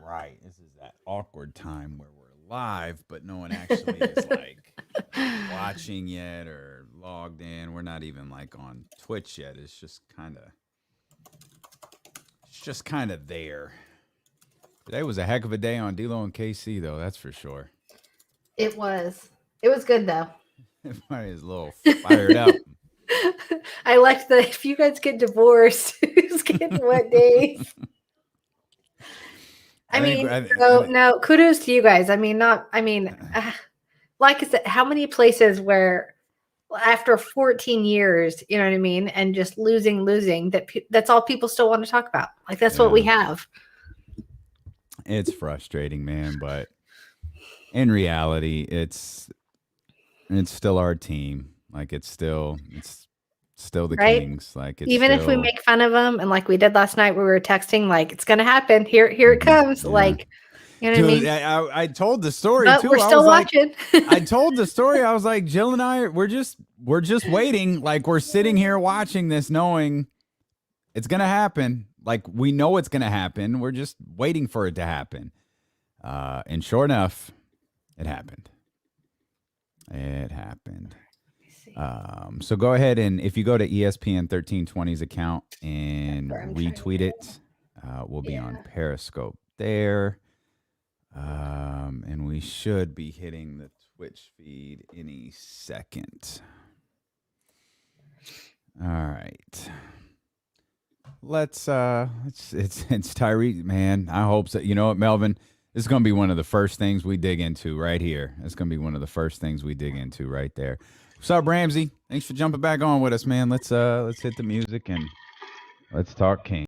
right. This is that awkward time where we're live, but no one actually is like watching yet or logged in. We're not even like on Twitch yet. It's just kind of there. Today was a heck of a day on D-Lo and KC, though. That's for sure. It was. It was good though. Everybody is a little fired up. I liked that if you guys get divorced, who's getting what days? No, kudos to you guys. Like I said, how many places where after 14 years, you know what I mean, and just losing, that's all people still want to talk about. Like that's what we have. It's frustrating, man, but in reality, it's still our team. Like it's still the right? Kings. Like it's even still... if we make fun of them, and like we did last night, we were texting like it's gonna happen. Here it comes. Yeah. Like, you know Dude, what I mean? I told the story but too. We're still watching. I told the story. I was like, Jill and I, we're just waiting. Like we're sitting here watching this, knowing it's gonna happen. Like we know it's gonna happen. We're just waiting for it to happen. And sure enough, it happened. It happened. So go ahead and if you go to ESPN 1320's account and retweet it, we'll be on Periscope there. And we should be hitting the Twitch feed any second. All right. It's Tyree, man. I hope so. You know what, Melvin? This is going to be one of the first things we dig into right here. It's going to be one of the first things we dig into right there. What's up, Ramsey? Thanks for jumping back on with us, man. Let's hit the music and let's talk King.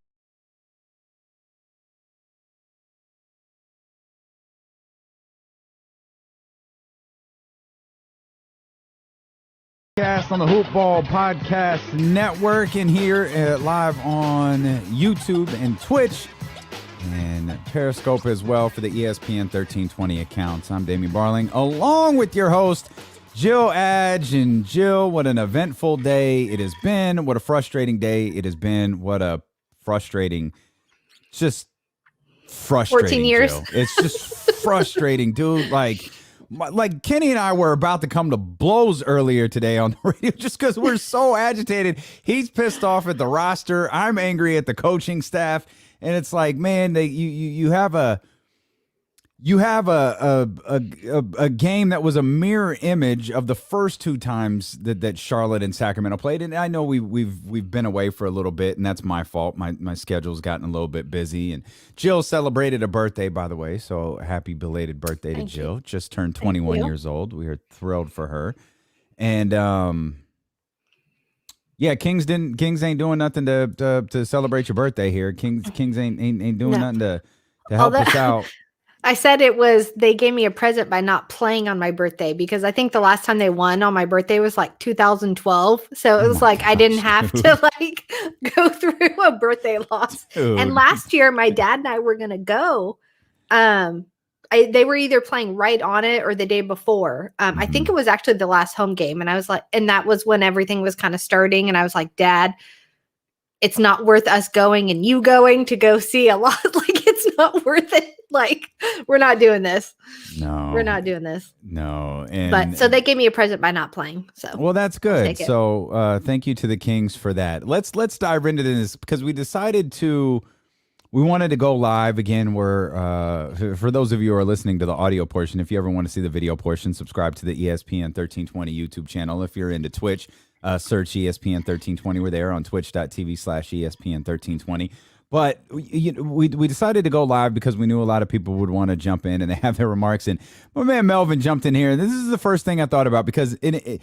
On the Hoop Ball Podcast Network and here live on YouTube and Twitch and Periscope as well for the ESPN 1320 accounts. I'm Damien Barling along with your host Jill Adge. And Jill, what an eventful day it has been. What a frustrating day it has been. What a frustrating, just frustrating 14 years. Jill. It's just frustrating, dude. Like Kenny and I were about to come to blows earlier today on the radio just because we're so agitated. He's pissed off at the roster. I'm angry at the coaching staff. And it's like, man, you have a game that was a mirror image of the first two times that Charlotte and Sacramento played. And I know we've been away for a little bit, and that's my fault. My schedule's gotten a little bit busy. And Jill celebrated a birthday, by the way. So happy belated birthday to Jill. Just turned 21 years old. We are thrilled for her. And yeah, Kings ain't doing nothing to celebrate your birthday here. Kings ain't doing nothing to help us out. I said they gave me a present by not playing on my birthday because I think the last time they won on my birthday was like 2012. So it was I didn't have to go through a birthday loss. Dude. And last year my dad and I were going to go. They were either playing right on it or the day before. I think it was actually the last home game. And I was like, and that was when everything was kind of starting. And I was like, Dad, it's not worth us going and you going to go see a lot. It's not worth it. We're not doing this. No, we're not doing this. No. But so they gave me a present by not playing. So well, that's good. So thank you to the Kings for that. Let's dive into this because we wanted to go live again. We're for those of you who are listening to the audio portion, if you ever want to see the video portion, subscribe to the ESPN 1320 YouTube channel. If you're into Twitch, search ESPN 1320. We're there on twitch.tv/ESPN 1320. But we decided to go live because we knew a lot of people would want to jump in and they have their remarks. And my man Melvin jumped in here. And this is the first thing I thought about because in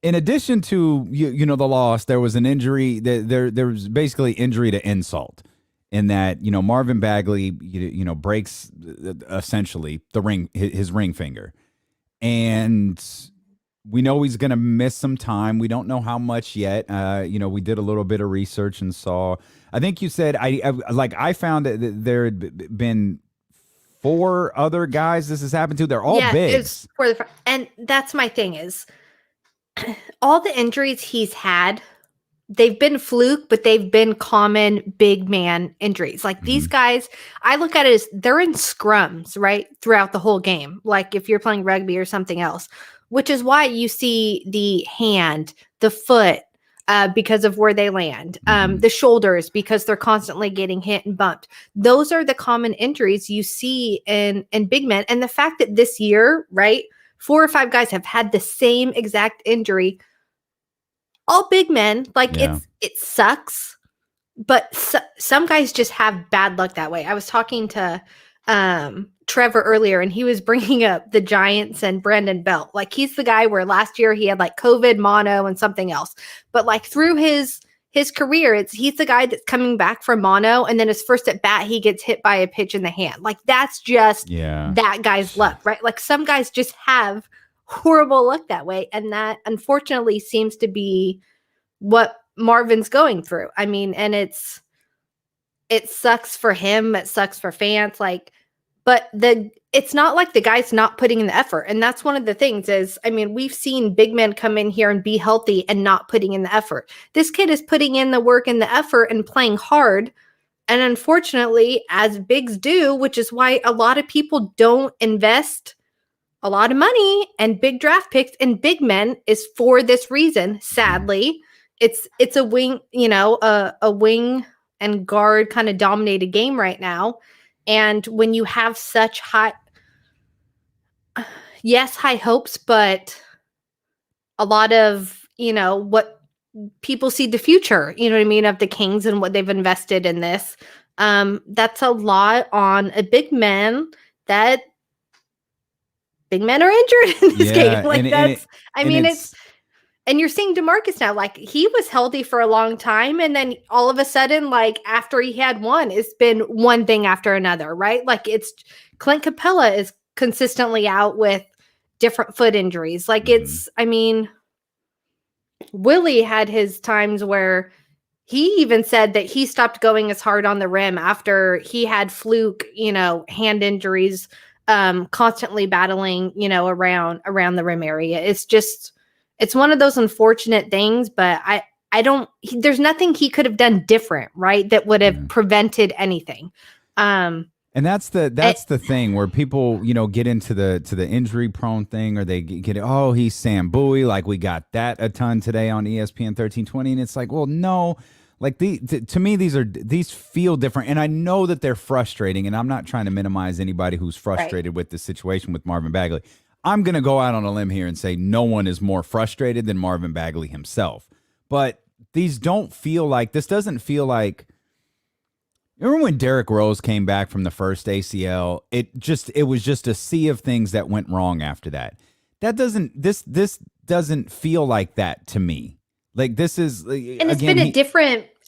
addition to the loss, there was an injury. There was basically injury to insult. In that, Marvin Bagley, breaks essentially his ring finger. And we know he's going to miss some time. We don't know how much yet. We did a little bit of research and saw, I think you said, I found that there had been 4 other guys this has happened to. They're all big. And that's my thing is all the injuries he's had they've been fluke, but they've been common big man injuries. Like these guys, I look at it as they're in scrums, right? Throughout the whole game. Like if you're playing rugby or something else, which is why you see the hand, the foot, because of where they land, the shoulders, because they're constantly getting hit and bumped. Those are the common injuries you see in big men. And the fact that this year, right, 4 or 5 guys have had the same exact injury, all big men, like it sucks, but some guys just have bad luck that way. I was talking to Trevor earlier, and he was bringing up the Giants and Brandon Belt. Like he's the guy where last year he had like COVID, mono, and something else. But like through his career, he's the guy that's coming back from mono, and then his first at bat he gets hit by a pitch in the hand. Like that's just that guy's luck, right? Like some guys just have horrible luck that way, and that unfortunately seems to be what Marvin's going through. I mean, and it sucks for him, it sucks for fans, like, but it's not like the guy's not putting in the effort. And that's one of the things is, I mean, we've seen big men come in here and be healthy and not putting in the effort. This kid is putting in the work and the effort and playing hard. And unfortunately, as bigs do, which is why a lot of people don't invest a lot of money and big draft picks in big men, is for this reason. Sadly, it's a wing, a wing and guard kind of dominated game right now. And when you have such high hopes, but a lot of, what people see the future, you know what I mean, of the Kings and what they've invested in this. That's a lot on a big man that big men are injured in this game. Like and you're seeing DeMarcus now, like he was healthy for a long time. And then all of a sudden, like after he had one, it's been one thing after another, right? Like it's Clint Capella is consistently out with different foot injuries. Like Willie had his times where he even said that he stopped going as hard on the rim after he had fluke, hand injuries, constantly battling, around the rim area. It's one of those unfortunate things, but there's nothing he could have done different, right? That would have prevented anything. And that's the thing where people, get into the injury prone thing, or they get, he's Sam Bowie. Like we got that a ton today on ESPN 1320. And it's like, well, no, like to me, these feel different. And I know that they're frustrating, and I'm not trying to minimize anybody who's frustrated with the situation with Marvin Bagley. I'm going to go out on a limb here and say no one is more frustrated than Marvin Bagley himself. But this doesn't feel like, remember when Derrick Rose came back from the first ACL? It was just a sea of things that went wrong after that. This doesn't feel like that to me. Like this is, and it's been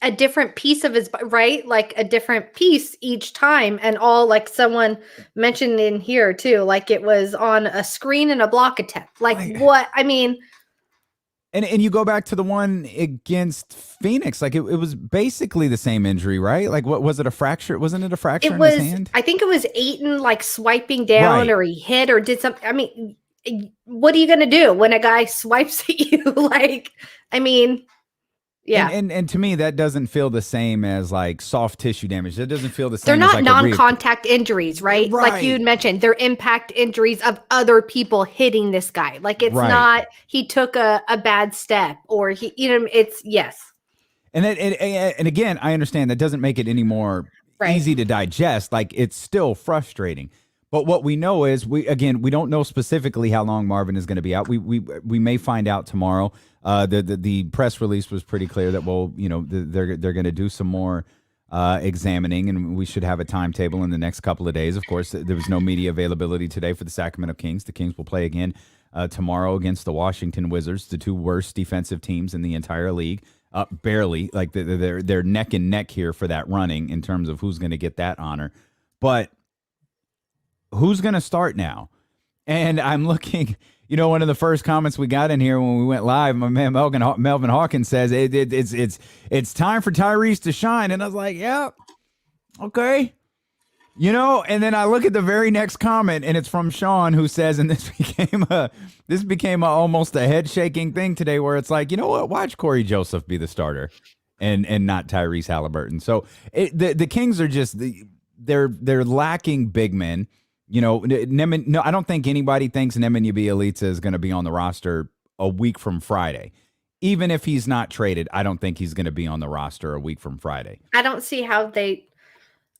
a different piece of his, right? Like a different piece each time. And all, like someone mentioned in here too, like it was on a screen and a block attempt. Like what? I mean, and you go back to the one against Phoenix, like it was basically the same injury, right? Like what was it, a fracture? Wasn't it a fracture in his hand? I think it was Ayton like swiping down, or he hit or did something. I mean, what are you going to do when a guy swipes at you? Like, I mean, yeah. And to me, that doesn't feel the same as like soft tissue damage. That doesn't feel the same. They're not as like non-contact injuries, right? Like you mentioned, they're impact injuries of other people hitting this guy. Like it's not, he took a bad step, or he, it's yes. And again, I understand that doesn't make it any more easy to digest. Like it's still frustrating. But what we know is we don't know specifically how long Marvin is going to be out. We may find out tomorrow. The press release was pretty clear that they're going to do some more examining, and we should have a timetable in the next couple of days. Of course, there was no media availability today for the Sacramento Kings. The Kings will play again tomorrow against the Washington Wizards, the two worst defensive teams in the entire league. Barely, like they're neck and neck here for that running in terms of who's going to get that honor. But who's going to start now? And I'm looking, one of the first comments we got in here when we went live, my man Melvin Hawkins says it's time for Tyrese to shine. And I was like, yeah, okay. And then I look at the very next comment, and it's from Sean, who says, and this became almost a head shaking thing today, where it's like, you know what? Watch Corey Joseph be the starter, and not Tyrese Halliburton. So the Kings are just they're lacking big men. Nemen, no, I don't think anybody thinks Nemanja Bjelica is going to be on the roster a week from Friday. Even if he's not traded, I don't think he's going to be on the roster a week from Friday. I don't see how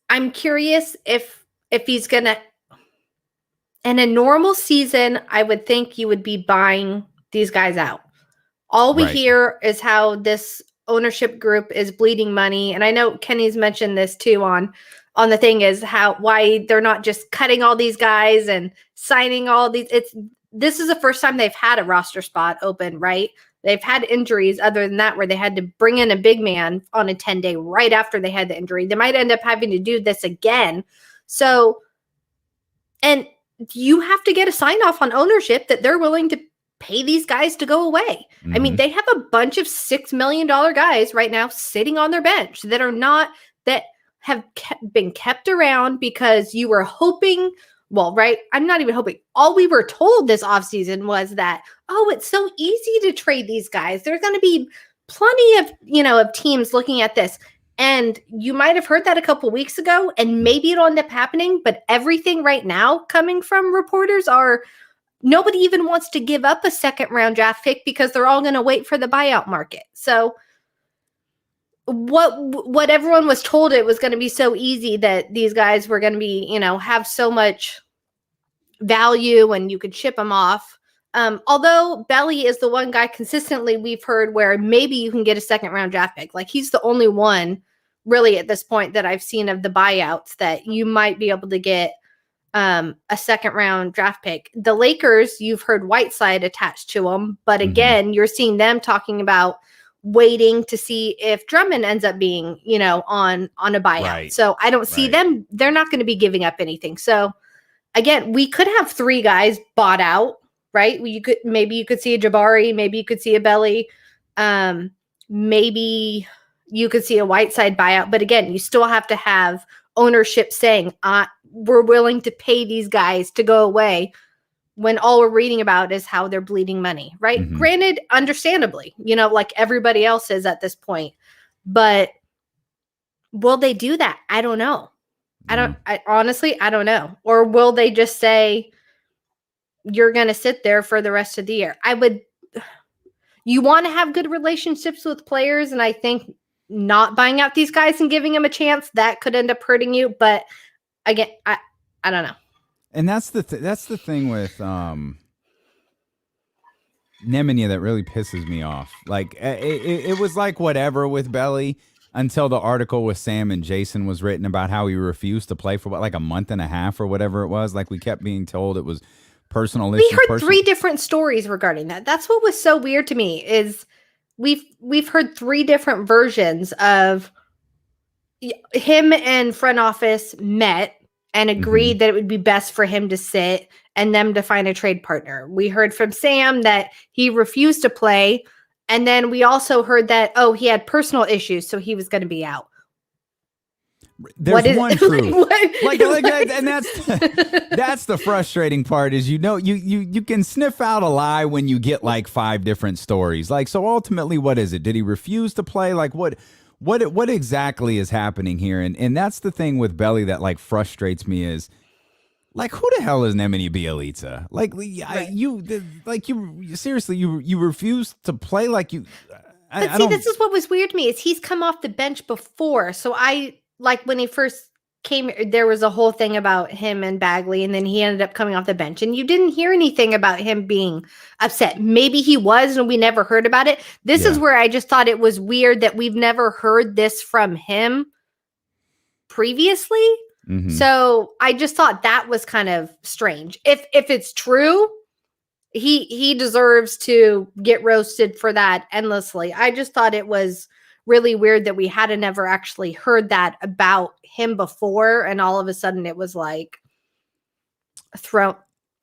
I'm curious if he's going to, in a normal season, I would think you would be buying these guys out. All we hear is how this ownership group is bleeding money. And I know Kenny's mentioned this too on the thing, is why they're not just cutting all these guys and signing all these. This is the first time they've had a roster spot open, right? They've had injuries other than that, where they had to bring in a big man on a 10-day right after they had the injury. They might end up having to do this again. So, and you have to get a sign off on ownership that they're willing to pay these guys to go away. Mm-hmm. I mean, they have a bunch of $6 million guys right now sitting on their bench that have been kept around because you were hoping. Well, right. I'm not even hoping. All we were told this offseason was that, it's so easy to trade these guys. There's going to be plenty of teams looking at this. And you might have heard that a couple weeks ago, and maybe it'll end up happening. But everything right now coming from reporters are nobody even wants to give up a second round draft pick because they're all going to wait for the buyout market. So what everyone was told, it was going to be so easy that these guys were going to be, have so much value and you could ship them off. Although Belly is the one guy consistently we've heard where maybe you can get a second round draft pick. Like, he's the only one really at this point that I've seen of the buyouts that you might be able to get a second round draft pick. The Lakers, you've heard Whiteside attached to them, but again, you're seeing them talking about waiting to see if Drummond ends up being, on a buyout. Right. So I don't see them. They're not going to be giving up anything. So again, we could have 3 guys bought out, right? Maybe you could see a Jabari, maybe you could see a Belly, maybe you could see a Whiteside buyout. But again, you still have to have ownership saying, we're willing to pay these guys to go away, when all we're reading about is how they're bleeding money, right? Mm-hmm. Granted, understandably, like everybody else is at this point. But will they do that? I don't know. Honestly, I don't know. Or will they just say, you're going to sit there for the rest of the year? You want to have good relationships with players, and I think not buying out these guys and giving them a chance, that could end up hurting you. But again, I don't know. And that's the thing with Nemanja that really pisses me off. Like, it was like whatever with Belly until the article with Sam and Jason was written about how he refused to play for like a month and a half or whatever it was. Like, we kept being told it was personal issues. We heard 3 different stories regarding that. That's what was so weird to me, is we've heard 3 different versions of him and front office met and agreed that it would be best for him to sit and them to find a trade partner. We heard from Sam that he refused to play. And then we also heard that, he had personal issues, so he was going to be out. There's one truth. And that's the frustrating part, is you can sniff out a lie when you get like 5 different stories. Like, so ultimately, what is it? Did he refuse to play? Like, what exactly is happening here? And that's the thing with Belly that like frustrates me, is like, who the hell is Nemanja Bjelica? Like, you seriously, you refuse to play. Like, this is what was weird to me, is he's come off the bench before. So like when he first came, there was a whole thing about him and Bagley, and then he ended up coming off the bench, and you didn't hear anything about him being upset. Maybe he was, and we never heard about it. This is where I just thought it was weird that we've never heard this from him previously. Mm-hmm. So I just thought that was kind of strange. If it's true, he deserves to get roasted for that endlessly. I just thought it was really weird that we hadn't never actually heard that about him before, and all of a sudden it was like thrown.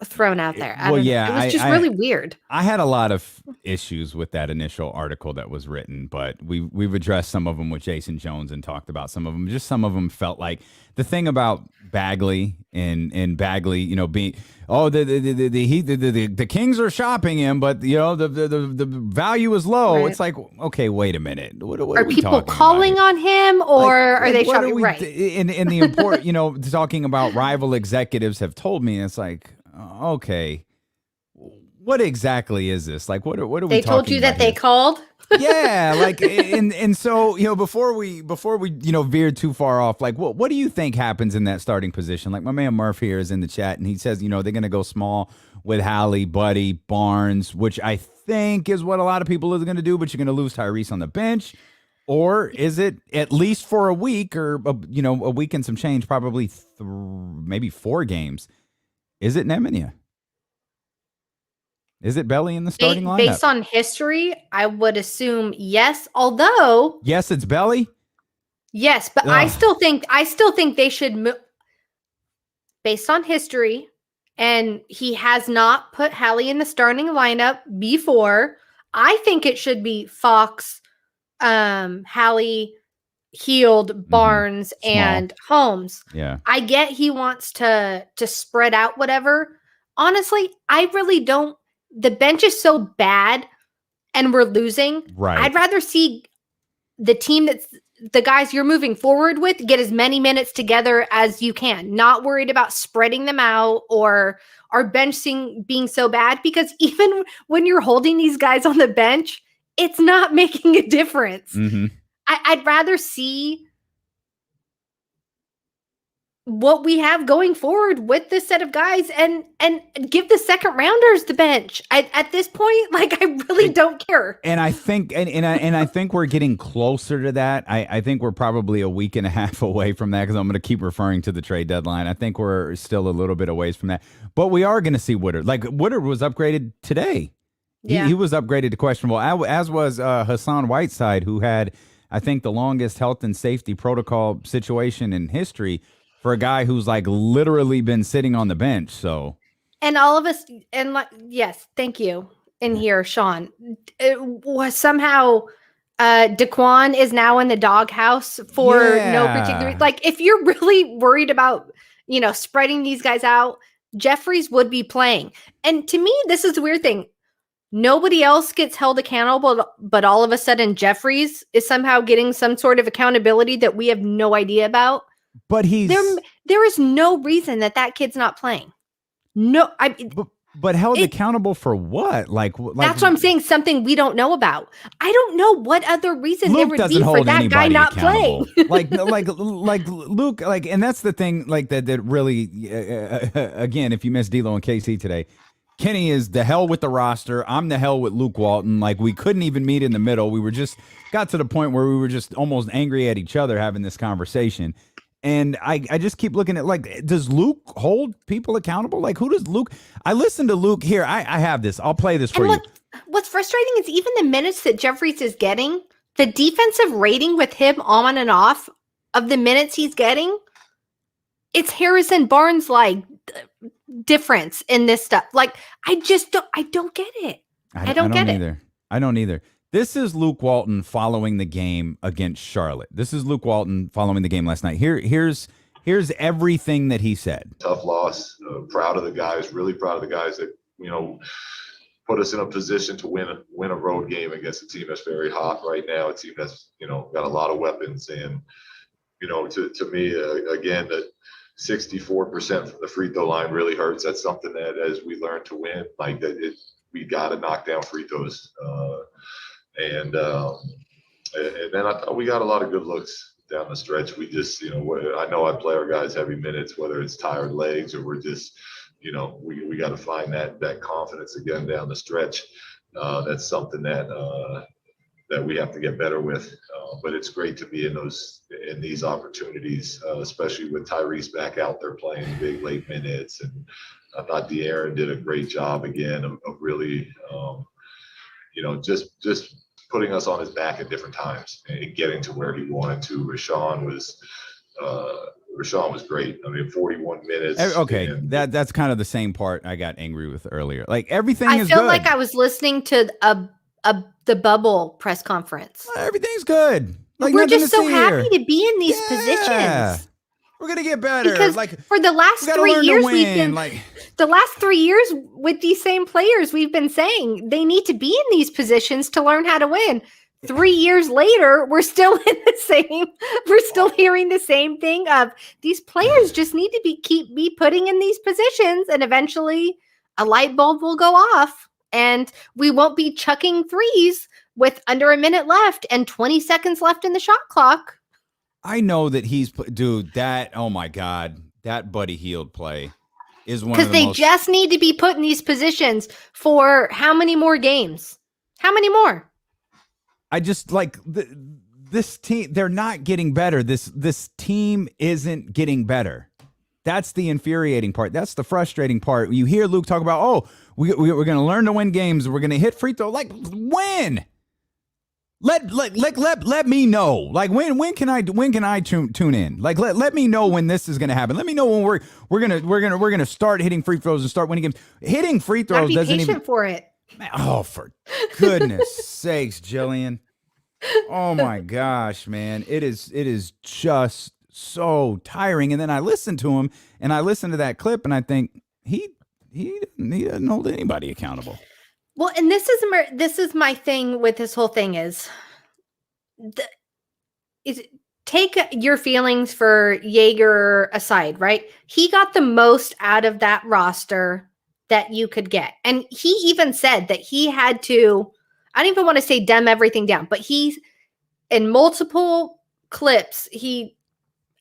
thrown out there. I Well, don't know. yeah, It was just really weird. I had a lot of issues with that initial article that was written, but we've addressed some of them with Jason Jones and talked about some of them. Just some of them felt like the thing about Bagley and Bagley, you know, being the Kings are shopping him, but you know the value is low. Right. It's like, okay, wait a minute, what are Are we people talking calling about on him, or are they what are shopping? we Right. in the important, you know, talking about rival executives have told me, and it's like, okay, what exactly is this? Like, what are we They talking told you about that they here? called. Yeah, like, and so, you know, before we you know, veered too far off, like, what do you think happens in that starting position? Like, my man Murph here is in the chat, and he says, you know, they're going to go small with Hallie, Buddy, Barnes, which I think is what a lot of people are going to do, but you're going to lose Tyrese on the bench. Or is it at least for a week, or you know, a week and some change, probably maybe 4 games? Is it Nemanja? Is it Belly in the starting lineup? Based on history, I would assume yes. Although, yes, it's Belly. Yes, but I still think they should move based on history. And he has not put Hallie in the starting lineup before. I think it should be Fox, Hallie, Heald, Barnes, and Holmes. Yeah. I get he wants to spread out whatever. Honestly, I really don't. The bench is so bad and we're losing. Right. I'd rather see the team that's the guys you're moving forward with get as many minutes together as you can. Not worried about spreading them out or our bench being so bad, because even when you're holding these guys on the bench, it's not making a difference. Mm-hmm. I'd rather see what we have going forward with this set of guys and give the second rounders the bench. At this point, like, I really don't care. And I think and I think we're getting closer to that. I think we're probably a week and a half away from that, because I'm going to keep referring to the trade deadline. I think we're still a little bit away from that. But we are going to see Woodard. Like, Woodard was upgraded today. Yeah. He was upgraded to questionable, as was Hassan Whiteside, who had, I think, the longest health and safety protocol situation in history for a guy who's like literally been sitting on the bench. So, and all of us, and like, yes, thank you. In here, Sean, it was somehow Daquan is now in the doghouse for no particular. Like, if you're really worried about, you know, spreading these guys out, Jeffries would be playing. And to me, this is the weird thing. Nobody else gets held accountable, but all of a sudden Jeffries is somehow getting some sort of accountability that we have no idea about. But there is no reason that kid's not playing. No, but held accountable for what? Like that's what I'm saying. Something we don't know about. I don't know what other reason there would be for that guy not playing. like Luke, like, and that's the thing. Like that really, again, if you missed D'Lo and KC today, Kenny is the hell with the roster. I'm the hell with Luke Walton. Like, we couldn't even meet in the middle. We were just got to the point where we were just almost angry at each other having this conversation. And I just keep looking at, like, does Luke hold people accountable? Like, who does Luke? I listened to Luke here. I have this. I'll play this for you. What's frustrating is even the minutes that Jeffries is getting, the defensive rating with him on and off of the minutes he's getting, it's Harrison Barnes like difference in this stuff. Like, I don't get it. I don't get it. I don't either. This is Luke Walton following the game against Charlotte. This is Luke Walton following the game last night. Here's everything that he said. Tough loss. Proud of the guys. Really proud of the guys that, you know, put us in a position to win a road game against a team that's very hot right now. A team that's, you know, got a lot of weapons. And, you know, to me, again, that 64% from the free throw line really hurts. That's something that, as we learn to win, like that, we got to knock down free throws. And then I thought we got a lot of good looks down the stretch. We just, you know, I know I play our guys heavy minutes, whether it's tired legs or we're just, you know, we got to find that confidence again down the stretch. That's something that we have to get better with. But it's great to be in these opportunities, especially with Tyrese back out there playing big late minutes. And I thought De'Aaron did a great job again of really, you know, just putting us on his back at different times and getting to where he wanted to. Rashawn Rashawn was great. I mean, 41 minutes. Okay, and that's kind of the same part I got angry with earlier. Like everything I is feel good. like I was listening to the bubble press conference. Everything's good. Like We're nothing just to so see happy here. to be in these Yeah. positions. We're gonna get better. Because like for the last we gotta 3 learn years, to we've win. been the last 3 years with these same players. We've been saying they need to be in these positions to learn how to win. 3 years later, we're still in the same. We're still hearing the same thing of these players just need to be putting in these positions, and eventually a light bulb will go off, and we won't be chucking threes with under a minute left and 20 seconds left in the shot clock. I know that dude, oh my God, that Buddy Hield play is one of Because the they most. just need to be put in these positions for how many more games? How many more? I just like this team. They're not getting better. This team isn't getting better. That's the infuriating part. That's the frustrating part. You hear Luke talk about, oh, we're going to learn to win games. We're going to hit free throw. Like when? Let me know. Like when can I tune in? Like let me know when this is going to happen. Let me know when we're going to start hitting free throws and start winning games. Hitting free throws Be doesn't patient even for it. Oh, for goodness sakes, Jillian. Oh my gosh, man. It is just so tiring. And then I listen to him and I listen to that clip and I think he doesn't hold anybody accountable. Well, and this is my thing with this whole thing is take your feelings for Jaeger aside, right? He got the most out of that roster that you could get. And he even said that he had to, I don't even want to say dumb everything down, but he's in multiple clips,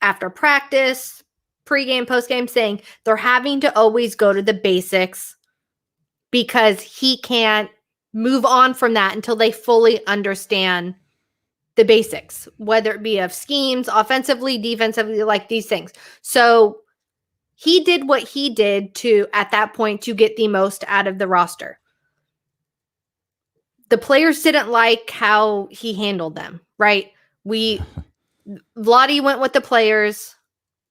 after practice, pregame, postgame, saying they're having to always go to the basics because he can't move on from that until they fully understand the basics, whether it be of schemes, offensively, defensively, like these things. So he did what he did at that point to get the most out of the roster. The players didn't like how he handled them, right? Vlade went with the players,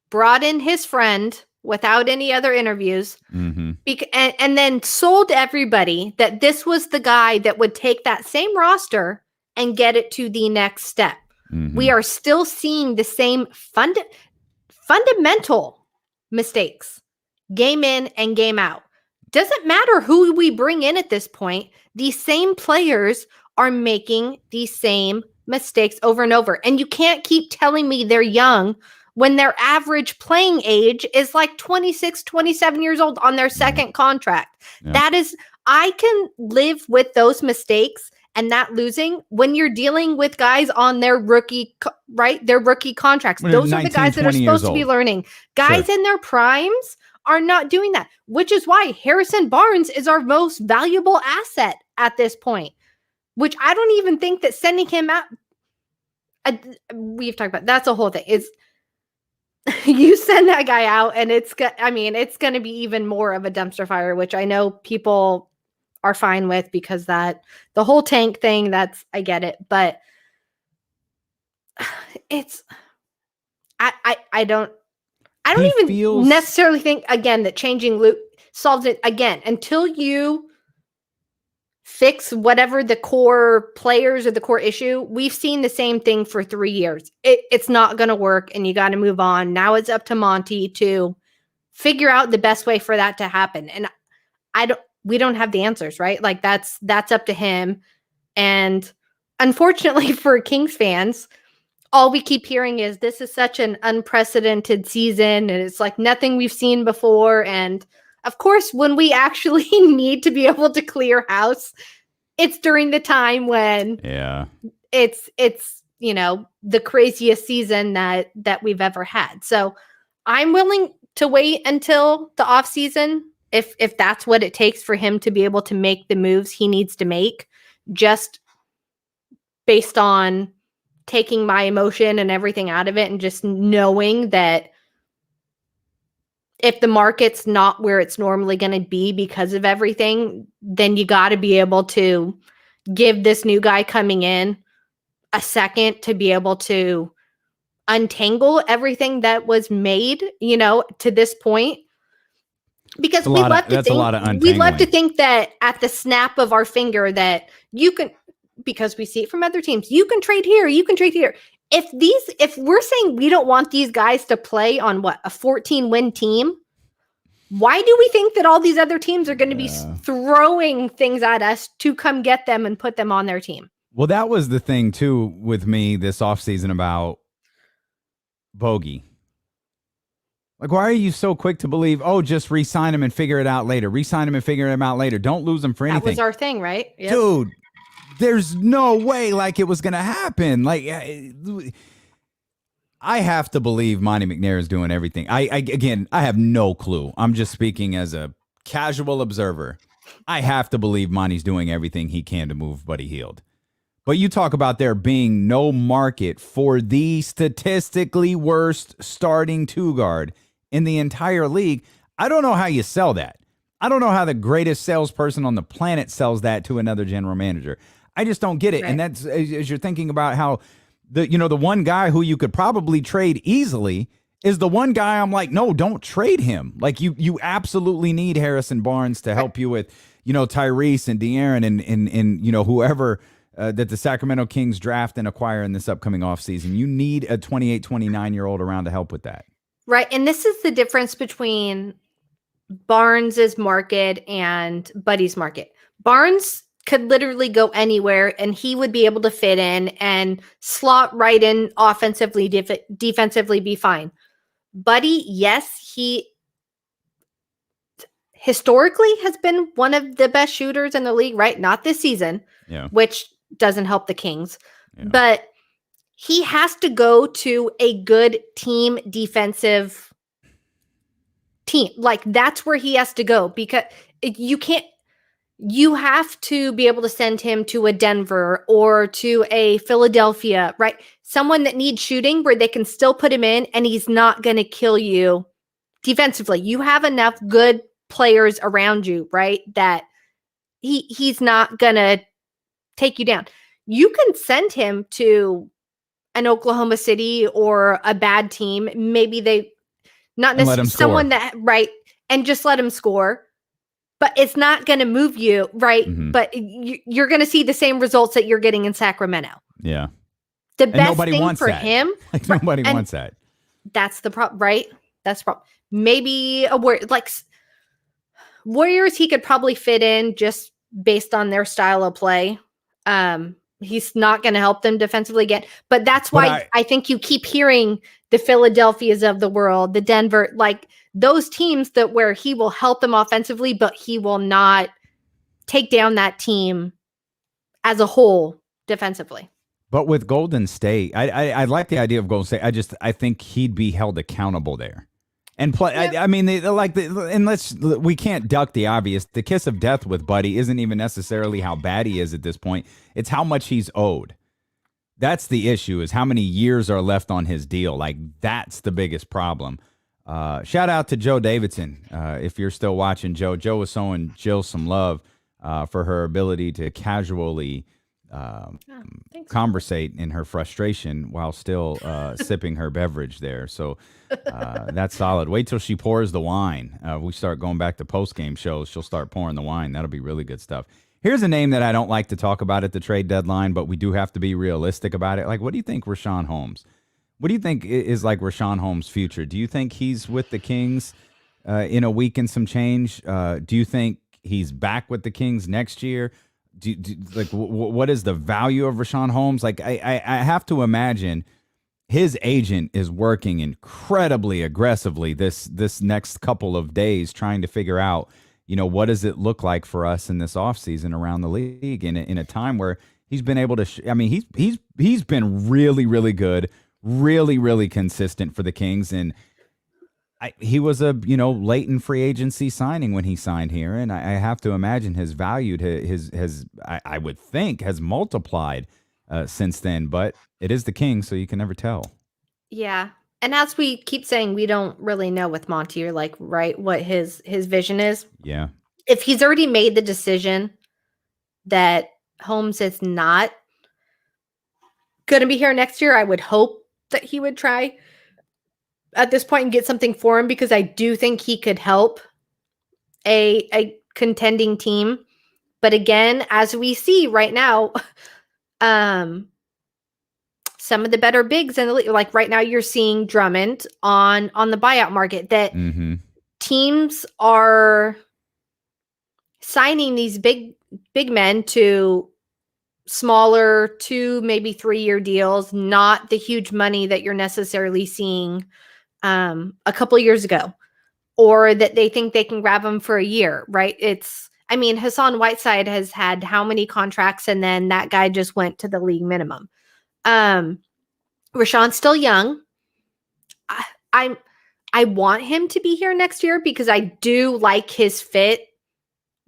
brought in his friend without any other interviews, and then sold everybody that this was the guy that would take that same roster and get it to the next step. We are still seeing the same fundamental mistakes, game in and game out. Doesn't matter who we bring in at this point. These same players are making these same mistakes over and over. And you can't keep telling me they're young when their average playing age is like 26, 27 years old on their second contract. Yeah. I can live with those mistakes and that losing when you're dealing with guys on their rookie, right? Their rookie contracts. Those 19, are the guys that are supposed to be learning. Guys in their primes are not doing that, which is why Harrison Barnes is our most valuable asset at this point, which I don't even think that sending him out, we've talked about, that's a whole thing. You send that guy out and it's going to be even more of a dumpster fire, which I know people are fine with because the whole tank thing, I get it, but I don't even necessarily think again that changing Luke solves it again until you fix whatever the core players or the core issue. We've seen the same thing for 3 years. It's not going to work and you got to move on. Now it's up to Monty to figure out the best way for that to happen. And we don't have the answers, right? Like that's up to him. And unfortunately for Kings fans, all we keep hearing is this is such an unprecedented season and it's like nothing we've seen before. And of course, when we actually need to be able to clear house, it's during the time when it's the craziest season that we've ever had. So I'm willing to wait until the off season if that's what it takes for him to be able to make the moves he needs to make, just based on taking my emotion and everything out of it and just knowing that if the market's not where it's normally going to be because of everything, then you got to be able to give this new guy coming in a second to be able to untangle everything that was made, to this point. Because we love to think that at the snap of our finger that you can, because we see it from other teams, you can trade here, you can trade here. If we're saying we don't want these guys to play on a 14-win team, why do we think that all these other teams are going to be throwing things at us to come get them and put them on their team? Well, that was the thing too with me this offseason about Bogey. Like, why are you so quick to believe, just re-sign him and figure it out later? Re-sign him and figure him out later. Don't lose him for anything. That was our thing, right? Yep. Dude, there's no way like it was going to happen. Like, I have to believe Monty McNair is doing everything. I have no clue. I'm just speaking as a casual observer. I have to believe Monty's doing everything he can to move Buddy Hield. But you talk about there being no market for the statistically worst starting two guard in the entire league. I don't know how you sell that. I don't know how the greatest salesperson on the planet sells that to another general manager. I just don't get it. Right. And that's as you're thinking about how the one guy who you could probably trade easily is the one guy I'm like, no, don't trade him. Like you absolutely need Harrison Barnes to help you with, Tyrese and De'Aaron and whoever that the Sacramento Kings draft and acquire in this upcoming offseason. You need a 28, 29-year-old around to help with that. Right. And this is the difference between Barnes's market and Buddy's market. Barnes could literally go anywhere and he would be able to fit in and slot right in offensively, defensively be fine. Buddy, yes, he historically has been one of the best shooters in the league, right? Not this season, which doesn't help the Kings, but he has to go to a good team defensive team. Like that's where he has to go because you have to be able to send him to a Denver or to a Philadelphia, right? Someone that needs shooting where they can still put him in and he's not going to kill you defensively. You have enough good players around you, right? That he's not going to take you down. You can send him to an Oklahoma City or a bad team. Maybe they not necessarily someone that right and just let him score, but it's not going to move you, right? Mm-hmm. But you're going to see the same results that you're getting in Sacramento. Yeah. The best thing for him, like nobody wants that. That's the problem, right? That's the problem. Maybe Warriors, he could probably fit in just based on their style of play. He's not going to help them defensively again. But that's why I think you keep hearing the Philadelphias of the world, the Denver, like those teams that where he will help them offensively, but he will not take down that team as a whole defensively. But with Golden State, I like the idea of Golden State. I think he'd be held accountable there. And play. Yeah. I mean, we can't duck the obvious. The kiss of death with Buddy isn't even necessarily how bad he is at this point. It's how much he's owed. That's the issue, is how many years are left on his deal. Like, that's the biggest problem. Shout out to Joe Davidson. If you're still watching, Joe was showing Jill some love for her ability to casually conversate in her frustration while still sipping her beverage there. So that's solid. Wait till she pours the wine. We start going back to post-game shows. She'll start pouring the wine. That'll be really good stuff. Here's a name that I don't like to talk about at the trade deadline, but we do have to be realistic about it. Like, what do you think Richaun Holmes? What do you think is like Richaun Holmes' future? Do you think he's with the Kings in a week and some change? Do you think he's back with the Kings next year? What is the value of Richaun Holmes? Like, I have to imagine his agent is working incredibly aggressively this next couple of days trying to figure out, what does it look like for us in this offseason around the league in a time where he's been able to he's been really, really good, really, really consistent for the Kings. And he was a late in free agency signing when he signed here, and I have to imagine his value to I would think has multiplied since then. But it is the Kings, so you can never tell. Yeah, and as we keep saying, we don't really know with Monty or what his vision is. Yeah, if he's already made the decision that Holmes is not going to be here next year, I would hope that he would try at this point and get something for him, because I do think he could help a contending team. But again, as we see right now, some of the better bigs in the league, like right now you're seeing Drummond on the buyout market, that teams are signing these big men to smaller 2, maybe 3-year deals, not the huge money that you're necessarily seeing a couple years ago, or that they think they can grab them for a year, right? Hassan Whiteside has had how many contracts, and then that guy just went to the league minimum. Rashawn's still young. I want him to be here next year because I do like his fit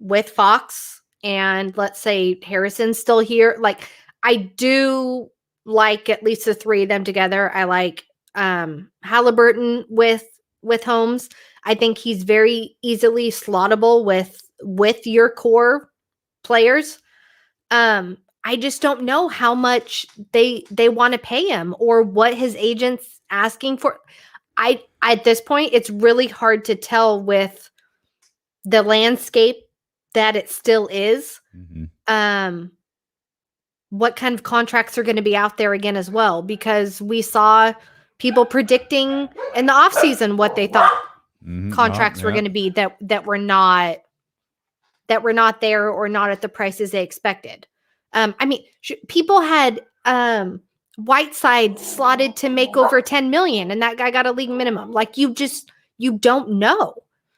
with Fox, and let's say Harrison's still here. Like, I do like at least the 3 of them together. I like Halliburton with Holmes. I think he's very easily slottable with your core players. I just don't know how much they want to pay him or what his agent's asking for. At this point, it's really hard to tell with the landscape that it still is. What kind of contracts are going to be out there again as well, because we saw people predicting in the offseason what they thought contracts were going to be that were not there or not at the prices they expected. People had Whiteside slotted to make over 10 million, and that guy got a league minimum. Like, you don't know.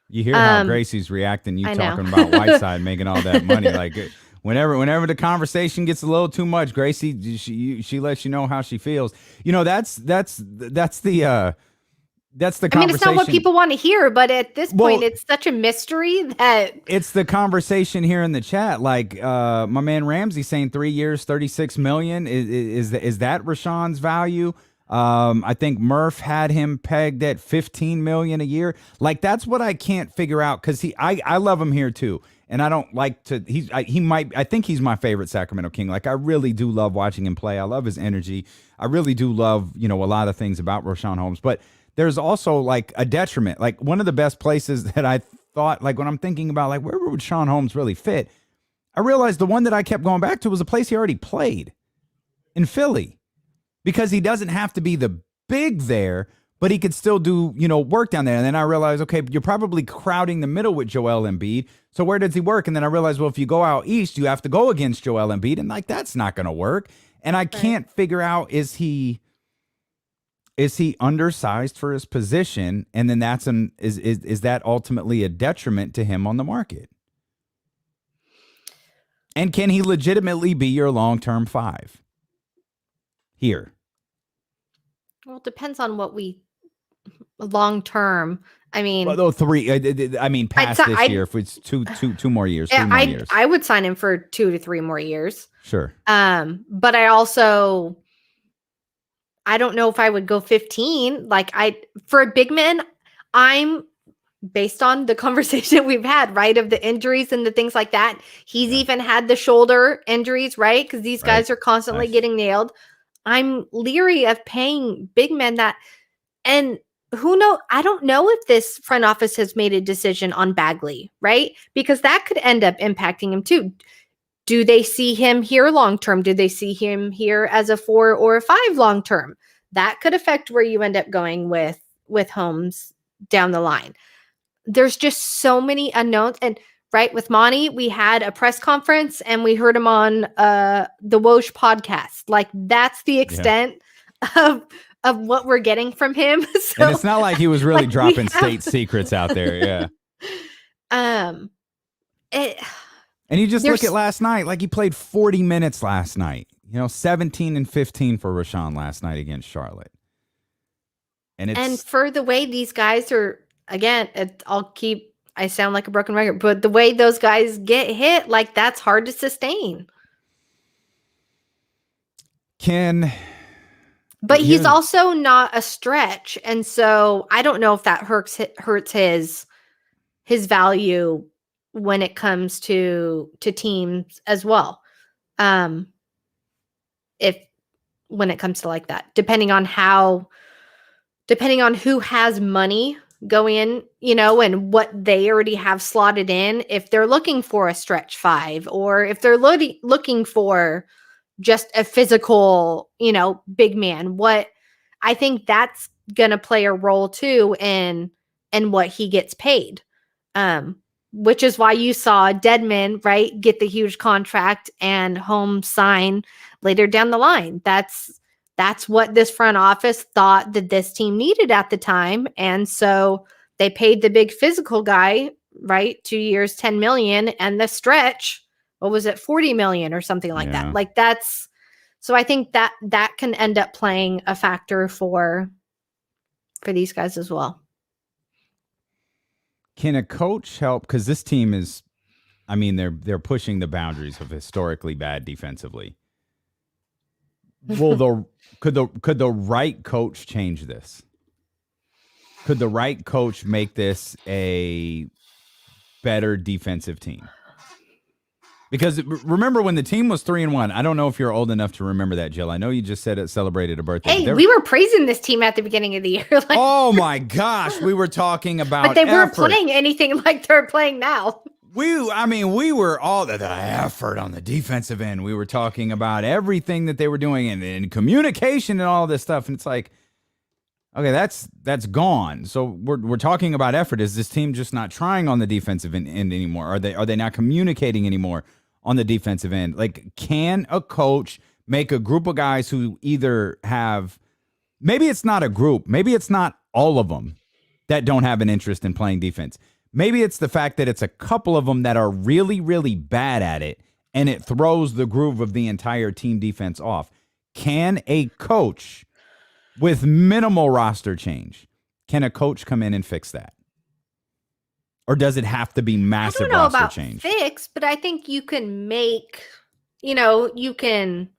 You hear how Gracie's reacting. You talking about Whiteside making all that money. Like, whenever the conversation gets a little too much, Gracie, she lets you know how she feels. That's the conversation. It's not what people want to hear, but at this point, it's such a mystery that it's the conversation here in the chat. Like, my man Ramsey saying 3 years, 36 million. Is that Rashawn's value? I think Murph had him pegged at 15 million a year. Like, that's what I can't figure out, because I love him here too. And I don't like to, I think he's my favorite Sacramento King. Like, I really do love watching him play. I love his energy. I really do love, a lot of things about Rashawn Holmes, but there's also like a detriment. Like, one of the best places that I thought, like, when I'm thinking about like, where would Rashawn Holmes really fit? I realized the one that I kept going back to was a place he already played, in Philly, because he doesn't have to be the big there, but he could still do, work down there. And then I realized, okay, you're probably crowding the middle with Joel Embiid. So where does he work? And then I realized, well, if you go out east, you have to go against Joel Embiid. And like, that's not going to work. And I can't figure out, is he undersized for his position? And then is that ultimately a detriment to him on the market? And can he legitimately be your long-term 5 here? Well, it depends on what we long term. Well, 3. Past this year, if it's two more years, 3 more years. I would sign him for 2 to 3 more years. Sure. But I don't know if I would go 15. Like, for a big man, I'm based on the conversation we've had, right, of the injuries and the things like that. He's even had the shoulder injuries, right? Because these guys are constantly getting nailed. I'm leery of paying big men that, and who knows? I don't know if this front office has made a decision on Bagley, right? Because that could end up impacting him too. Do they see him here long term? Do they see him here as a 4 or a 5 long term? That could affect where you end up going with Holmes down the line. There's just so many unknowns. And right, with Monty, we had a press conference and we heard him on the Woj podcast. Like, that's the extent of what we're getting from him. So, and it's not like he was really dropping state secrets out there. Yeah. And you just look at last night, like, he played 40 minutes last night. 17 and 15 for Rashawn last night against Charlotte. And for the way these guys are, again, I sound like a broken record, but the way those guys get hit, like, that's hard to sustain. But he's also not a stretch. And so I don't know if that hurts his value when it comes to teams as well. when it comes to like that, depending on who has money going in, and what they already have slotted in. If they're looking for a stretch 5, or if they're looking for just a physical, big man, what I think that's going to play a role too in what he gets paid. Which is why you saw Deadman, right, get the huge contract and Holmes sign later down the line. That's what this front office thought that this team needed at the time. And so they paid the big physical guy, right, 2 years, 10 million, and the stretch, what was it, 40 million or something like that. Like that's, so I think that can end up playing a factor for these guys as well. Can a coach help? Because this team is, I mean, they're pushing the boundaries of historically bad defensively. Could the right coach change this? Could the right coach make this a better defensive team? Because remember when the team was 3-1, I don't know if you're old enough to remember that, Jill. I know you just said it celebrated a birthday. Hey, we were praising this team at the beginning of the year. Like, oh my gosh, we were talking about but they weren't effort. playing anything like they're playing now. We were all the effort on the defensive end. We were talking about everything that they were doing and communication and all this stuff. And it's like, okay, that's gone. So we're talking about effort. Is this team just not trying on the defensive end anymore? Are they not communicating anymore on the defensive end? Like, can a coach make a group of guys who either have, maybe it's not a group, maybe it's not all of them that don't have an interest in playing defense. Maybe it's the fact that it's a couple of them that are really, really bad at it, and it throws the groove of the entire team defense off. Can a coach, with minimal roster change, can a coach come in and fix that? Or does it have to be massive I don't know roster about change? Fix, but I think you can make, you can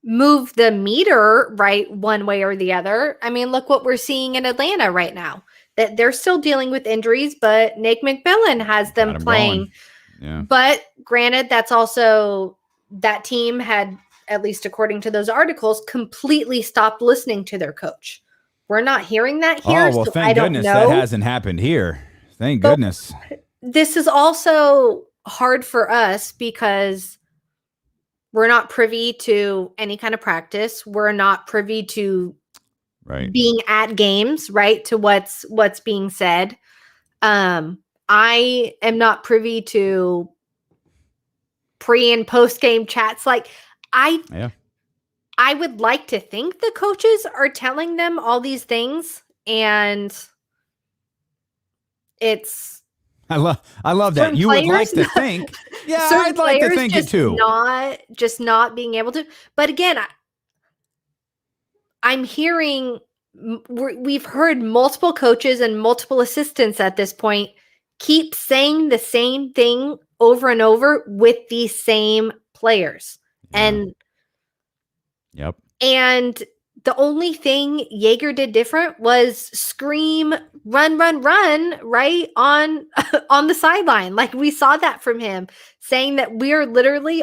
move the meter right one way or the other. I mean, look what we're seeing in Atlanta right now. That they're still dealing with injuries, but Nick McMillan has them playing. Yeah. But granted, that's also, that team had, at least according to those articles, completely stopped listening to their coach. We're not hearing that here. Oh, well, so thank I don't goodness know. that hasn't happened here. Thank goodness. This is also hard for us because we're not privy to any kind of practice. We're not privy to being at games, right? To what's being said. I am not privy to pre and post game chats. Like I would like to think the coaches are telling them all these things, and it's, I love that. You would like to think. Yeah, I'd like to think it too. Not being able to. But again, I'm hearing, we've heard multiple coaches and multiple assistants at this point keep saying the same thing over and over with these same players. Yeah. And the only thing Jaeger did different was scream, run, right on the sideline. Like, we saw that from him, saying that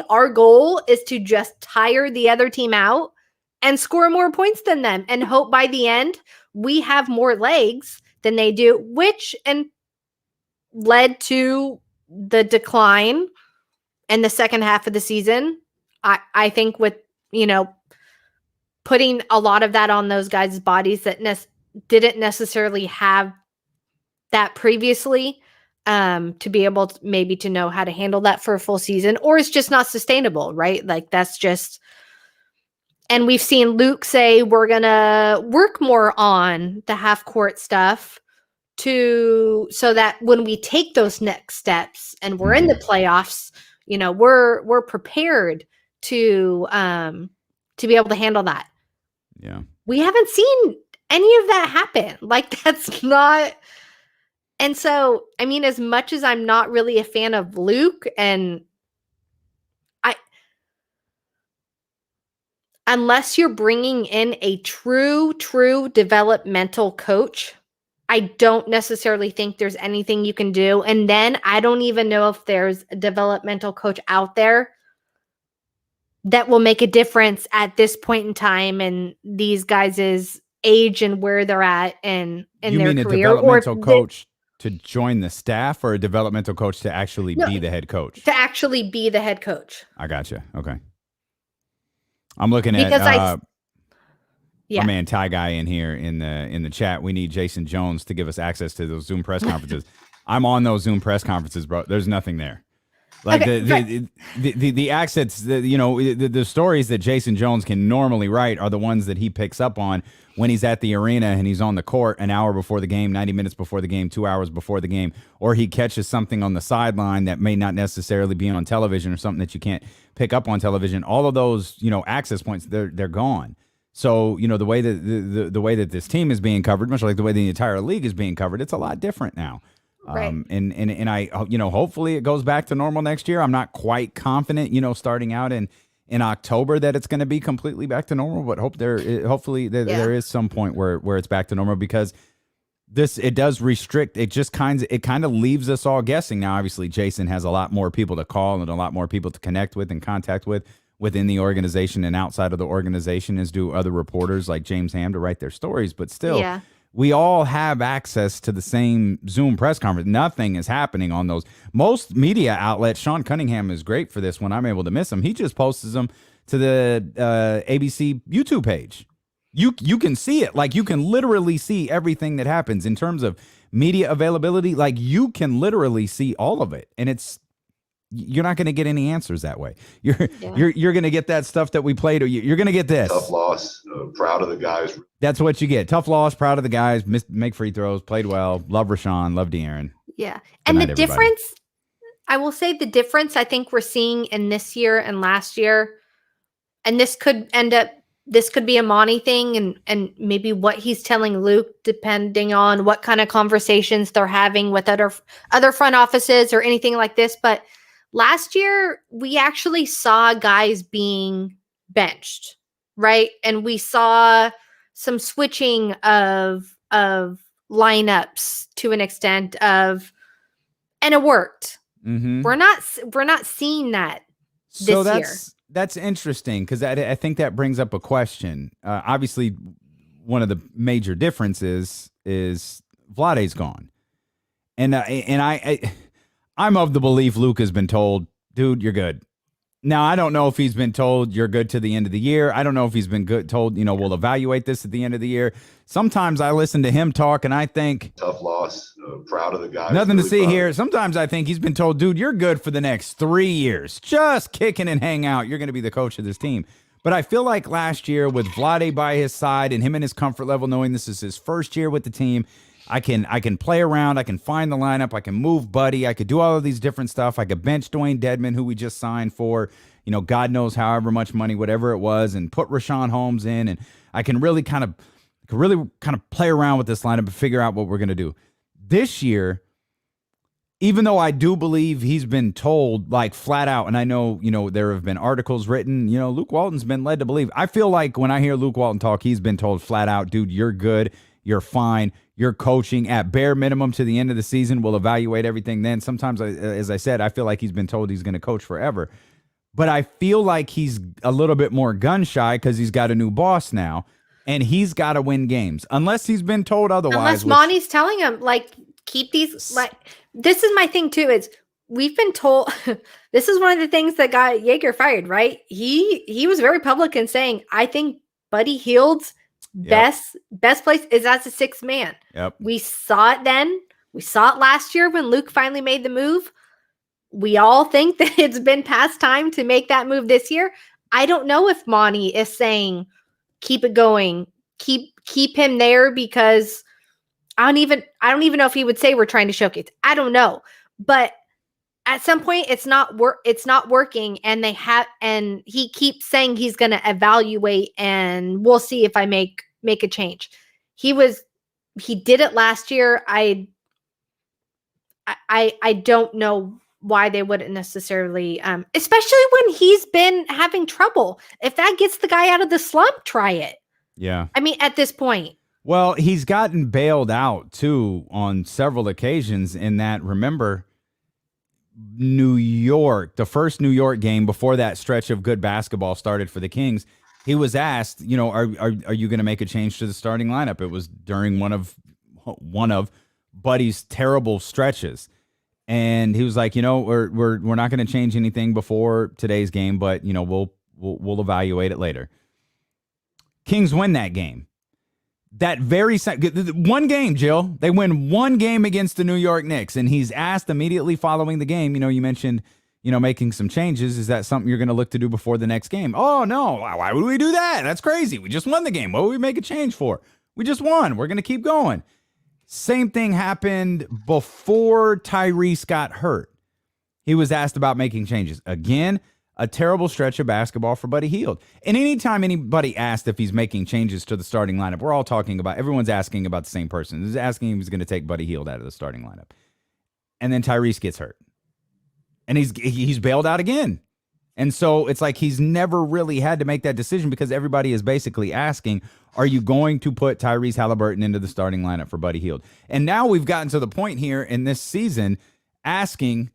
our goal is to just tire the other team out and score more points than them and hope by the end we have more legs than they do, which led to the decline in the second half of the season. I think with, putting a lot of that on those guys' bodies that didn't necessarily have that previously, to be able to maybe to know how to handle that for a full season, or it's just not sustainable, right? Like, that's just, and we've seen Luke say, we're going to work more on the half court stuff so that when we take those next steps and we're in the playoffs, we're prepared to be able to handle that. Yeah. We haven't seen any of that happen. Like, that's not. And so, I mean, as much as I'm not really a fan of Luke, and unless you're bringing in a true developmental coach, I don't necessarily think there's anything you can do. And then I don't even know if there's a developmental coach out there that will make a difference at this point in time and these guys' age and where they're at and in You their mean a career, developmental coach to join the staff, or a developmental coach to actually No, be the head coach? to actually be the head coach. I gotcha. Okay. I'm looking at Because my man Ty Guy in here in the chat. We need Jason Jones to give us access to those Zoom press conferences. I'm on those Zoom press conferences, bro. There's nothing there. Like the accents, the stories that Jason Jones can normally write are the ones that he picks up on when he's at the arena and he's on the court an hour before the game, 90 minutes before the game, 2 hours before the game, or he catches something on the sideline that may not necessarily be on television or something that you can't pick up on television. All of those, access points, they're gone. So, the way that the way that this team is being covered, much like the way the entire league is being covered, it's a lot different now. Right. And I, hopefully it goes back to normal next year. I'm not quite confident, starting out in October that it's going to be completely back to normal, but hopefully there is some point where it's back to normal, because it does restrict. It just kind of leaves us all guessing. Now, obviously Jason has a lot more people to call and a lot more people to connect with and contact with within the organization and outside of the organization, as do other reporters like James Ham to write their stories. But still, we all have access to the same Zoom press conference. Nothing is happening on those. Most media outlets, Sean Cunningham is great for this when I'm able to miss him. He just posts them to the ABC YouTube page. You can see it. Like, you can literally see everything that happens in terms of media availability. Like, you can literally see all of it. And you're not going to get any answers that way. You're going to get that stuff that we played. Or you're going to get this. Tough loss. Proud of the guys. That's what you get. Tough loss. Proud of the guys. Make free throws. Played well. Love Rashawn. Love De'Aaron. Yeah. And the difference, I will say the difference I think we're seeing in this year and last year, and this could be a Monty thing and maybe what he's telling Luke, depending on what kind of conversations they're having with other front offices or anything like this. But last year, we actually saw guys being benched, right? And we saw some switching of lineups to an extent and it worked. Mm-hmm. We're not seeing that this year. That's interesting, because I think that brings up a question. Obviously, one of the major differences is Vlade's gone, and I'm of the belief Luke has been told, dude, you're good. Now, I don't know if he's been told you're good to the end of the year. I don't know if he's been told, we'll evaluate this at the end of the year. Sometimes I listen to him talk and I think, tough loss. Proud of the guys. Nothing really to see here. Sometimes I think he's been told, dude, you're good for the next 3 years. Just kicking and hang out. You're going to be the coach of this team. But I feel like last year, with Vlade by his side and him in his comfort level, knowing this is his first year with the team, I can play around. I can find the lineup. I can move Buddy. I could do all of these different stuff. I could bench Dwayne Dedman, who we just signed for, God knows however much money, whatever it was, and put Rashawn Holmes in. And I can really kind of play around with this lineup and figure out what we're going to do. This year, even though I do believe he's been told, like, flat out, and I know, there have been articles written, Luke Walton's been led to believe. I feel like when I hear Luke Walton talk, he's been told flat out, dude, you're good. You're fine. You're coaching at bare minimum to the end of the season. We'll evaluate everything then. Sometimes, as I said, I feel like he's been told he's going to coach forever. But I feel like he's a little bit more gun shy because he's got a new boss now, and he's got to win games. Unless he's been told otherwise. Unless Monty's telling him, like, keep these. Like, this is my thing too. Is we've been told. This is one of the things that got Yeager fired. Right? He was very public in saying, I think Buddy Hield's best place is as a sixth man. Yep. We saw it then. We saw it last year when Luke finally made the move. We all think that it's been past time to make that move this year. I don't know if Monty is saying keep it going, keep him there, because I don't even know if he would say we're trying to showcase. I don't know, but at some point it's not working, and he keeps saying he's going to evaluate and we'll see if I make a change. He did it last year. I don't know why they wouldn't necessarily, especially when he's been having trouble. If that gets the guy out of the slump, try it. Yeah. I mean, at this point. Well, he's gotten bailed out too on several occasions in that, remember, New York, the first New York game before that stretch of good basketball started for the Kings, he was asked, are you going to make a change to the starting lineup? It was during one of Buddy's terrible stretches. And he was like, we're not going to change anything before today's game, but we'll evaluate it later. Kings win that game. That very one game, Jill. They win one game against the New York Knicks, and he's asked immediately following the game. You mentioned, making some changes. Is that something you're going to look to do before the next game? Oh no, why would we do that? That's crazy. We just won the game. What would we make a change for? We just won. We're going to keep going. Same thing happened before Tyrese got hurt. He was asked about making changes. Again, a terrible stretch of basketball for Buddy Hield. And anytime anybody asked if he's making changes to the starting lineup, we're all talking about, everyone's asking about the same person. Who's asking if he's going to take Buddy Hield out of the starting lineup. And then Tyrese gets hurt. And he's bailed out again. And so it's like he's never really had to make that decision because everybody is basically asking, are you going to put Tyrese Halliburton into the starting lineup for Buddy Hield? And now we've gotten to the point here in this season asking,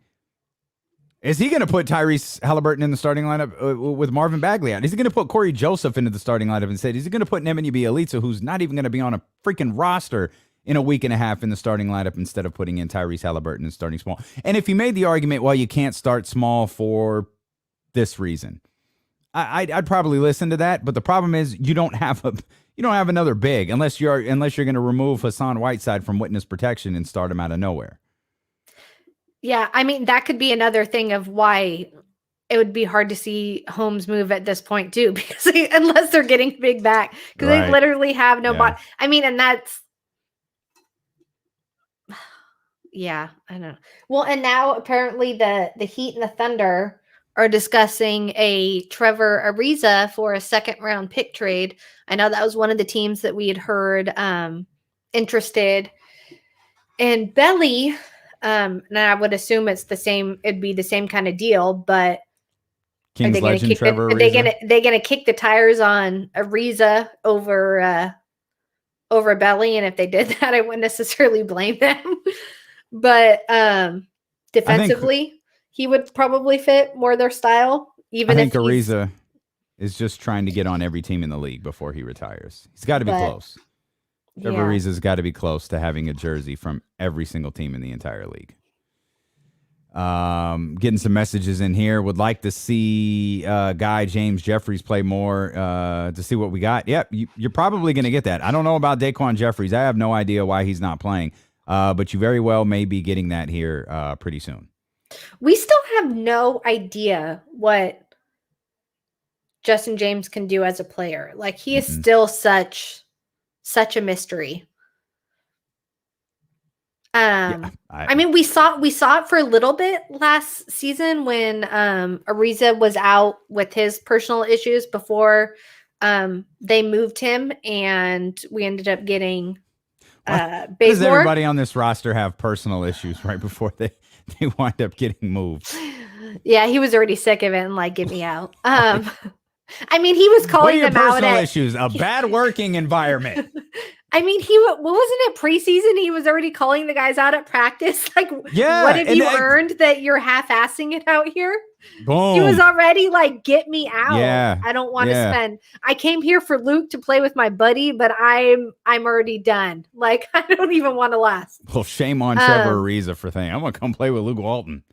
is he going to put Tyrese Halliburton in the starting lineup with Marvin Bagley out? Is he going to put Corey Joseph into the starting lineup instead? Is he going to put Nemanja Bjelica, who's not even going to be on a freaking roster in a week and a half, in the starting lineup instead of putting in Tyrese Halliburton and starting small? And if he made the argument, well, you can't start small for this reason, I'd probably listen to that. But the problem is you don't have another big unless you're going to remove Hassan Whiteside from witness protection and start him out of nowhere. Yeah, I mean, that could be another thing of why it would be hard to see Holmes move at this point too, because unless they're getting big back, because they literally have no body. I mean, and that's, yeah, I know. Well, and now apparently the Heat and the Thunder are discussing a Trevor Ariza for a second round pick trade. I know that was one of the teams that we had heard interested in Belly. And I would assume it's the same. It'd be the same kind of deal, but Kings legend Trevor Ariza. They gonna kick the tires on Ariza over Belly, and if they did that, I wouldn't necessarily blame them. But defensively, he would probably fit more their style. I think Ariza is just trying to get on every team in the league before he retires. He's got to be close. Trevor Ariza's got to be close to having a jersey from every single team in the entire league. Getting some messages in here. Would like to see guy James Jeffries play more to see what we got. Yep, you're probably going to get that. I don't know about Daquan Jeffries. I have no idea why he's not playing, but you very well may be getting that here pretty soon. We still have no idea what Justin James can do as a player. Like, he is still such a mystery. I mean, we saw it for a little bit last season when Ariza was out with his personal issues before they moved him, and we ended up getting Bazemore. Does everybody on this roster have personal issues right before they wind up getting moved? Yeah, he was already sick of it and like, get me out. I mean, he was calling them out at issues, a bad working environment. I mean, what wasn't it preseason? He was already calling the guys out at practice. Like, yeah, what have you earned that you're half-assing it out here? Boom. He was already like, get me out. Yeah. I don't want to spend. I came here for Luke to play with my buddy, but I'm already done. Like, I don't even want to last. Well, shame on Trevor Ariza for thinking, I'm going to come play with Luke Walton.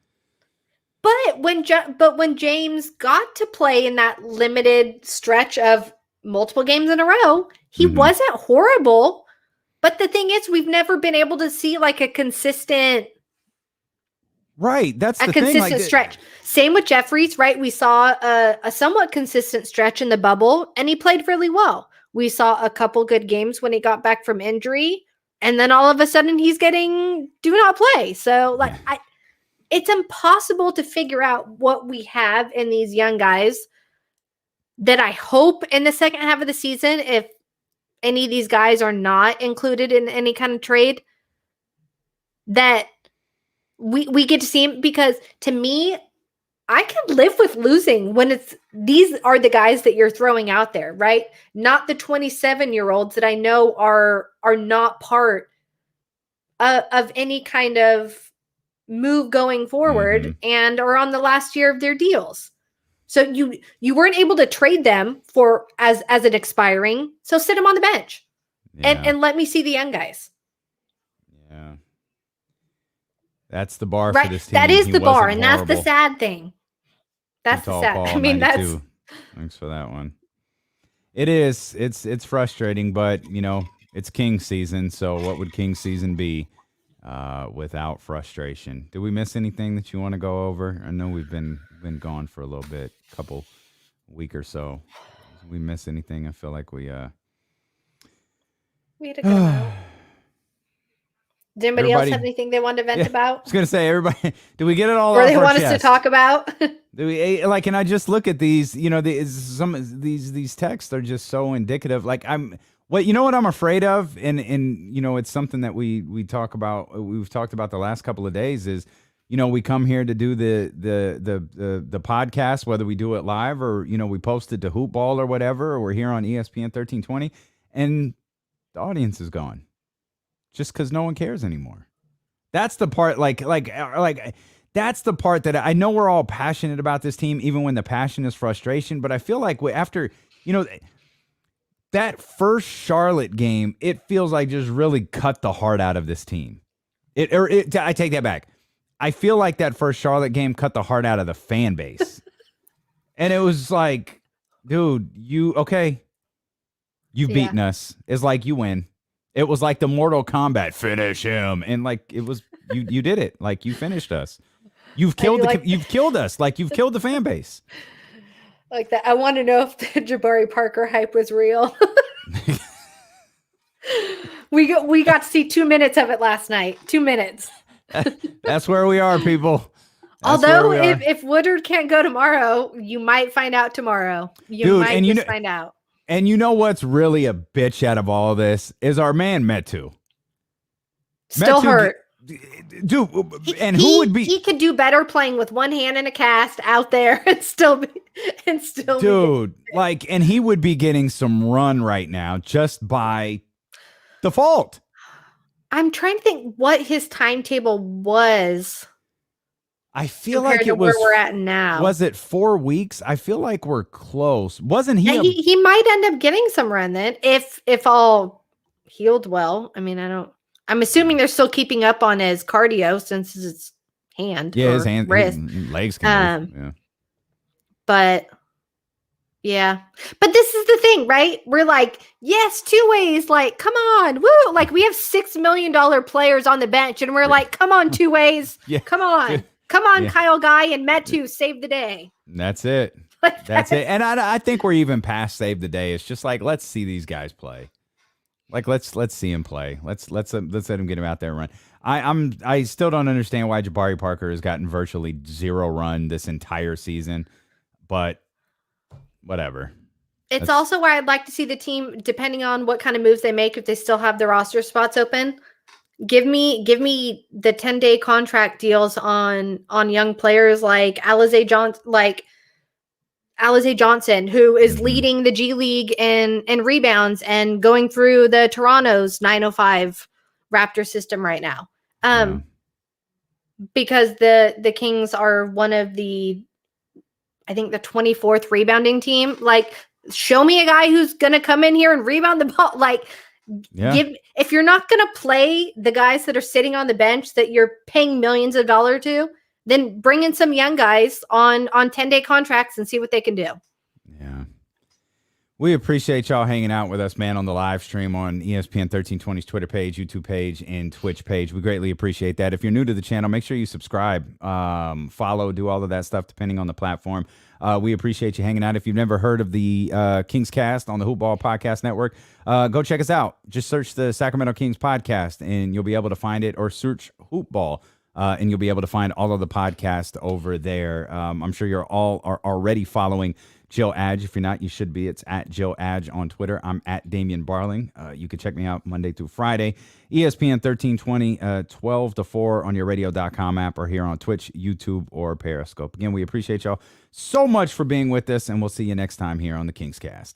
But when James got to play in that limited stretch of multiple games in a row, he wasn't horrible. But the thing is, we've never been able to see like a consistent, right? That's the consistent thing. Stretch. Same with Jeffries, right? We saw a somewhat consistent stretch in the bubble, and he played really well. We saw a couple good games when he got back from injury, and then all of a sudden he's getting do not play. So like it's impossible to figure out what we have in these young guys that I hope in the second half of the season, if any of these guys are not included in any kind of trade, that we get to see him. Because to me, I can live with losing when these are the guys that you're throwing out there, right? Not the 27-year-olds that I know are not part of any kind of move going forward Mhm. and are on the last year of their deals. So you weren't able to trade them for as an expiring. So sit them on the bench Yeah. and let me see the young guys. Yeah. That's the bar for Right. this team. That is He the bar, wasn't and that's the horrible. sad thing. That's Too the tall, sad. Paul, I mean, 92. Thanks for that one. It is. It's frustrating, but it's King season. So what would King season be without frustration? Did we miss anything that you want to go over? I know we've been gone for a little bit, couple week or so. Did we miss anything? I feel like we had a good amount. Did anybody else have anything they wanted to vent about? I was gonna say, everybody, do we get it all or off they our want us chest? to talk about? Do we like? And I just look at these. Some of these texts are just so indicative. Like what I'm afraid of, and it's something that we talk about. We've talked about the last couple of days. Is we come here to do the podcast, whether we do it live or we post it to Hoopball or whatever, or we're here on ESPN 1320, and the audience is gone. Just because no one cares anymore. That's the part, like that's the part that I know we're all passionate about this team, even when the passion is frustration. But I feel like after, that first Charlotte game, it feels like just really cut the heart out of this team. I take that back. I feel like that first Charlotte game cut the heart out of the fan base. And it was like, dude, you've beaten us. It's like you win. It was like the Mortal Kombat, finish him, and like it was you did it, like you finished us. You've killed you've killed us, like you've killed the fan base. Like that. I want to know if the Jabari Parker hype was real. we got to see 2 minutes of it last night. 2 minutes. That's where we are, people. Although if Woodard can't go tomorrow, you might find out tomorrow. You might find out. And you know what's really a bitch out of all of this is our man Metu. Still hurt. Dude, and who would be? He could do better playing with one hand in a cast out there and still be. Dude, and he would be getting some run right now just by default. I'm trying to think what his timetable was. I feel like it was where we're at now. Was it 4 weeks? I feel like we're close. Wasn't he? Yeah, he might end up getting some run then if all healed well. I mean, I'm assuming they're still keeping up on his cardio since his hand. Yeah, his hand, wrist, legs can move. Yeah. But yeah, but this is the thing, right? We're like, yes, 2 ways. Like, come on, woo! Like we have $6 million players on the bench, and we're like, come on, 2 ways. Yeah. Come on. Come on, Kyle Guy and Metu, save the day. That's it. That's it. And I think we're even past save the day. It's just like, let's see these guys play. Like let's see him play. Let's let him get him out there and run. I still don't understand why Jabari Parker has gotten virtually 0 run this entire season, but whatever. It's also why I'd like to see the team, depending on what kind of moves they make, if they still have the roster spots open. Give me the 10-day contract deals on young players like Alize Johnson, who is leading the G League in rebounds and going through the Toronto's 905 Raptor system right now. Because the Kings are one of the 24th rebounding team. Like, show me a guy who's gonna come in here and rebound the ball. Like, if you're not going to play the guys that are sitting on the bench that you're paying millions of dollars to, then bring in some young guys on 10-day contracts and see what they can do. Yeah. We appreciate y'all hanging out with us, man, on the live stream on ESPN 1320's Twitter page, YouTube page, and Twitch page. We greatly appreciate that. If you're new to the channel, make sure you subscribe, follow, do all of that stuff depending on the platform. We appreciate you hanging out. If you've never heard of the Kingscast on the Hoopball Podcast Network, go check us out. Just search the Sacramento Kings Podcast, and you'll be able to find it, or search Hoopball, and you'll be able to find all of the podcasts over there. I'm sure you're all are already following Jill Adge. If you're not, you should be. It's at Jill Adge on Twitter. I'm at Damien Barling. You can check me out Monday through Friday. ESPN 1320, 12 to 4 on your radio.com app, or here on Twitch, YouTube, or Periscope. Again, we appreciate y'all so much for being with us, and we'll see you next time here on the Kingscast.